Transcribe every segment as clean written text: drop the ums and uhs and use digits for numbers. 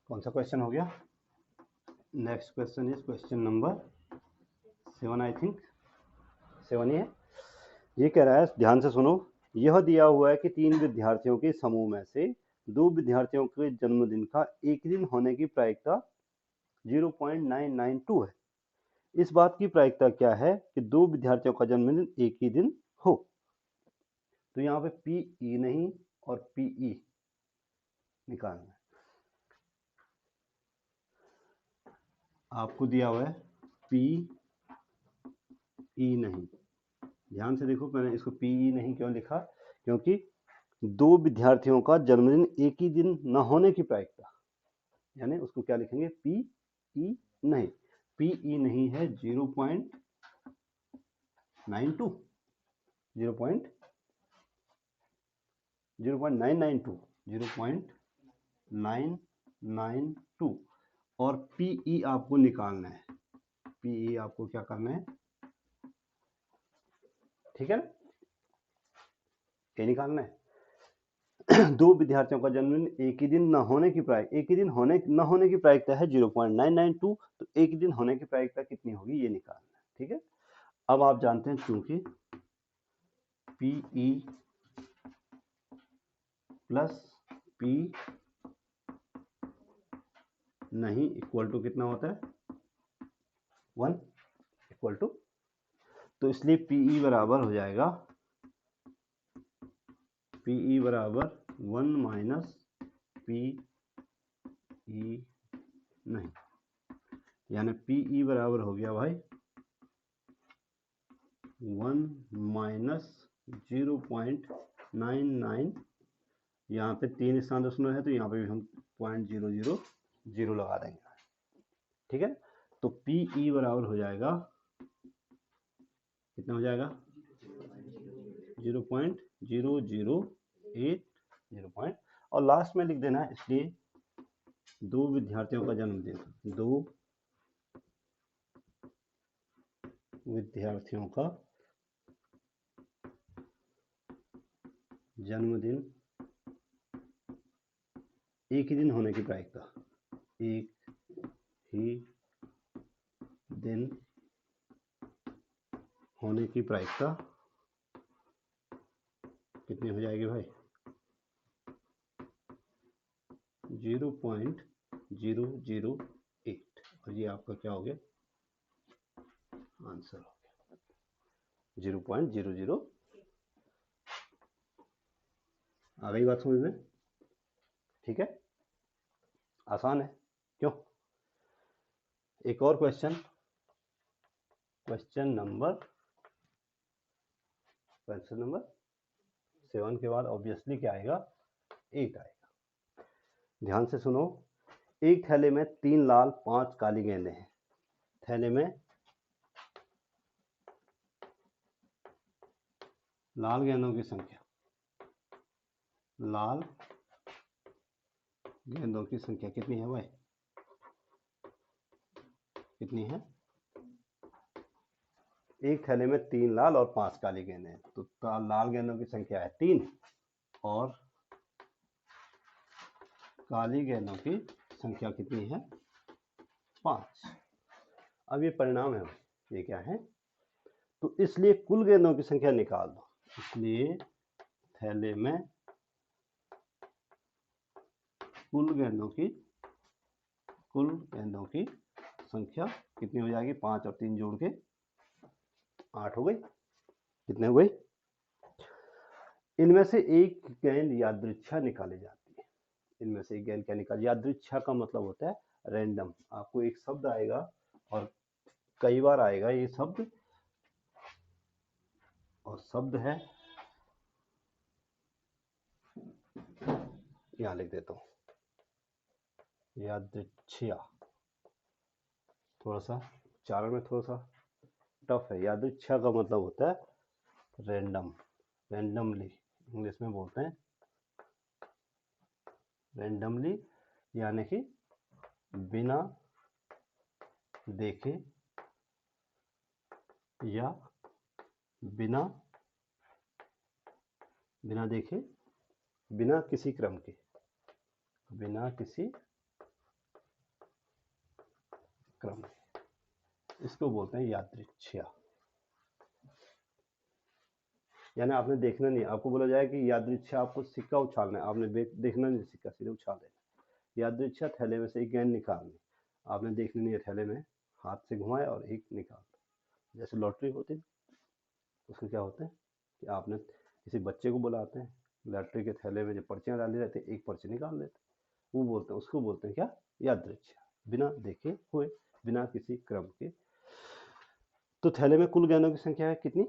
कौन सा क्वेश्चन हो गया? Next question is question number 7, I think 7 ही है। ये कह रहा है, ध्यान से सुनो, यह दिया हुआ है कि 3 विद्यार्थियों के समूह में से 2 विद्यार्थियों के जन्मदिन का एक ही दिन होने की प्रायिकता 0.992 है। इस बात की प्रायिकता क्या है कि 2 विद्यार्थियों का जन्मदिन एक ही दिन हो। तो यहाँ पे पी नहीं और पीई निकालना है। आपको दिया हुआ है पी ई नहीं। ध्यान से देखो, मैंने इसको पीई नहीं क्यों लिखा, क्योंकि 2 विद्यार्थियों का जन्मदिन एक ही दिन न होने की प्रायिकता, यानी उसको क्या लिखेंगे, पी ई नहीं। पी ई नहीं है 0.92 0.992 और पीई आपको निकालना है। पीई आपको क्या करना है, ठीक है ना, ये निकालना है। 2 विद्यार्थियों का जन्मदिन एक ही दिन न होने की प्रायिकता, एक ही दिन न होने की प्रायिकता है 0.992, तो एक ही दिन होने की प्रायिकता कितनी होगी ये निकालना है, ठीक है। अब आप जानते हैं, चूंकि पीई प्लस पी नहीं इक्वल टू कितना होता है, 1 इक्वल टू, तो इसलिए पीई बराबर हो जाएगा, पीई बराबर 1 माइनस पी ई नहीं, यानी पीई बराबर हो गया भाई 1 माइनस 0.99, यहाँ पे 3 स्थान दशमलव है तो यहाँ पे भी हम 0.000 लगा देंगे, ठीक है। तो पीई बराबर हो जाएगा, कितना हो जाएगा, 0.008 और लास्ट में लिख देना है, इसलिए 2 विद्यार्थियों का जन्मदिन, 2 विद्यार्थियों का जन्मदिन एक ही दिन होने की प्रायिकता, एक ही दिन होने की प्रायिकता कितनी हो जाएगी भाई, 0.008, और ये आपका क्या हो गया, आंसर हो गया 0.00। आ गई बात समझ में, ठीक है, आसान है क्यों। एक और क्वेश्चन, क्वेश्चन नंबर 7 के बाद ऑब्वियसली क्या आएगा, 8 आएगा। ध्यान से सुनो, एक थैले में 3 लाल 5 काली गेंदें हैं। थैले में लाल गेंदों की संख्या, लाल गेंदों की संख्या कितनी है भाई, कितनी है, एक थैले में 3 लाल और 5 काली गेंदें हैं, तो लाल गेंदों की संख्या है 3 और काली गेंदों की संख्या कितनी है, 5। अब ये परिणाम है, ये क्या है, तो इसलिए कुल गेंदों की संख्या निकाल दो। इसलिए थैले में कुल गेंदों की संख्या कितनी हो जाएगी, 5 और 3 जोड़ के 8 हो गई। कितने हो गई, इनमें से एक गेंद यादृच्छा निकाली जाती है। इनमें से एक गेंद क्या निकाली, यादृच्छा का मतलब होता है रैंडम। आपको एक शब्द आएगा और कई बार आएगा ये शब्द, और शब्द है, यहां लिख देता हूं, यादृच्छा। थोड़ा सा उच्चारण में थोड़ा सा टफ है। यादृच्छा का मतलब होता है रैंडम, रैंडमली इंग्लिश में बोलते हैं, रैंडमली, यानी कि बिना देखे या बिना देखे, बिना किसी क्रम के, बिना किसी क्रम के, इसको बोलते हैं यादृच्छिया। यानी आपने देखना नहीं, आपको बोला जाए कि यादृच्छिया आपको सिक्का उछालना है, आपने देखना नहीं सिक्का, सीधे उछाल देना। यादृच्छिया थैले में से एक गेंद निकालनी, आपने देखनी नहीं है, थैले में हाथ से घुमाए और एक निकाल, जैसे लॉटरी होती है। उसमें क्या होता है कि आपने किसी बच्चे को बुलाते हैं, लॉटरी के थैले में जो पर्चियाँ डाली रहती है, एक पर्ची निकाल लेते हैं, वो बोलते हैं, उसको बोलते हैं क्या, यादृच्छिया, बिना देखे हुए, बिना किसी क्रम के। तो थैले में कुल गेंदों की संख्या है कितनी,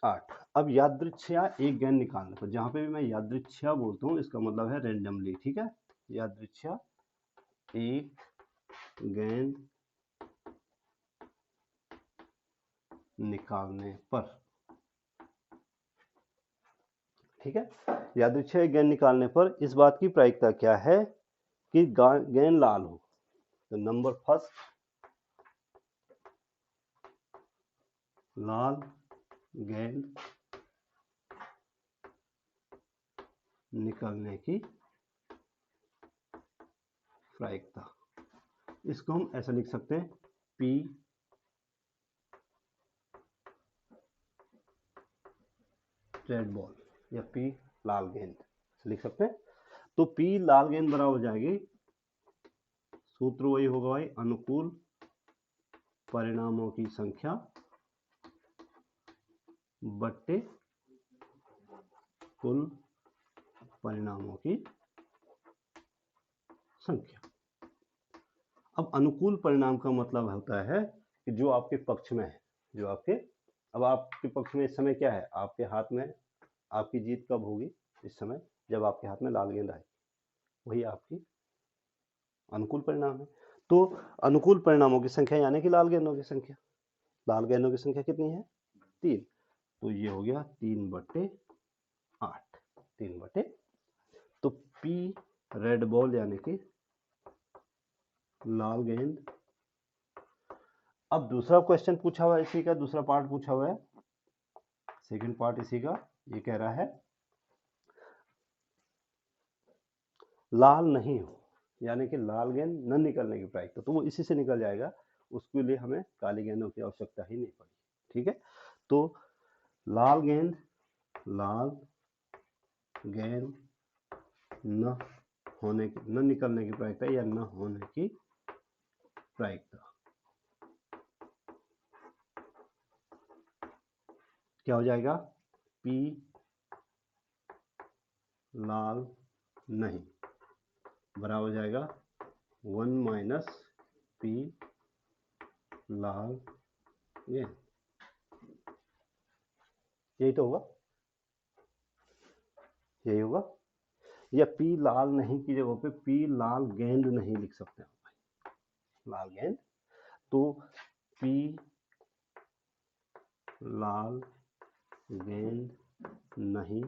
8। अब यादृच्छिया एक गेंद निकालने पर, जहां पे भी मैं यादृच्छिया बोलता हूँ इसका मतलब है रेंडमली, ठीक है। यादृच्छिया एक गेंद निकालने पर, ठीक है। यादृच्छिया एक गेंद निकालने पर इस बात की प्रायिकता क्या है कि गेंद लाल हो। तो नंबर फर्स्ट, लाल गेंद निकलने की प्रायिकता, इसको हम ऐसा लिख सकते हैं, P रेड बॉल या P लाल गेंद लिख सकते हैं। तो P लाल गेंद बराबर हो जाएगी, सूत्र वही होगा भाई, अनुकूल परिणामों की संख्या बट्टे कुल परिणामों की संख्या। अब अनुकूल परिणाम का मतलब होता है कि जो आपके पक्ष में है, जो आपके, अब आपके पक्ष में इस समय क्या है, आपके हाथ में, आपकी जीत कब होगी, इस समय जब आपके हाथ में लाल गेंद आए, वही आपकी अनुकूल परिणाम है। तो अनुकूल परिणामों की संख्या यानी कि लाल गेंदों की संख्या, लाल गेंदों की संख्या कितनी है, 3। तो ये हो गया 3/8, 3/। तो P रेड बॉल यानी कि लाल गेंद। अब दूसरा क्वेश्चन पूछा हुआ है इसी का, दूसरा पार्ट पूछा हुआ है, सेकंड पार्ट इसी का, ये कह रहा है लाल नहीं हो, यानी कि लाल गेंद न निकलने की प्रायिकता, तो वो इसी से निकल जाएगा, उसके लिए हमें काली गेंदों की आवश्यकता ही नहीं पड़ी, ठीक है। तो लाल गेंद न होने की, न निकलने की प्रायिकता या न होने की प्रायिकता क्या हो जाएगा, P लाल नहीं बराबर हो जाएगा 1 - P लाल गेंद, यही तो होगा, यही होगा। या P लाल नहीं की जगह पे P लाल गेंद नहीं लिख सकते हैं, लाल गेंद। तो P लाल गेंद नहीं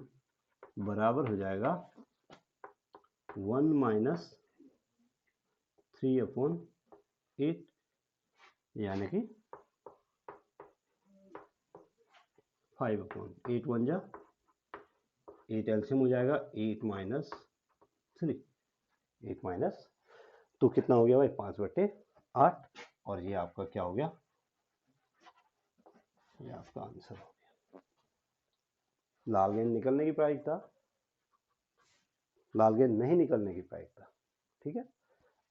बराबर हो जाएगा 1 - 3/8, यानी कि 5/8, 1 जा 8, एलसीएम हो जाएगा 8 - 3, 8 तो कितना हो गया भाई, 5/8, और ये आपका क्या हो गया, ये आपका आंसर हो गया। लाल गेंद निकलने की प्रायिकता, लाल गेंद नहीं निकलने की प्रायिकता, ठीक है।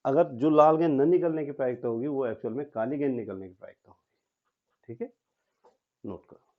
अगर जो लाल गेंद न निकलने की प्रायिकता होगी वो एक्चुअल में काली गेंद निकलने की प्रायिकता होगी, ठीक है, नोट करो।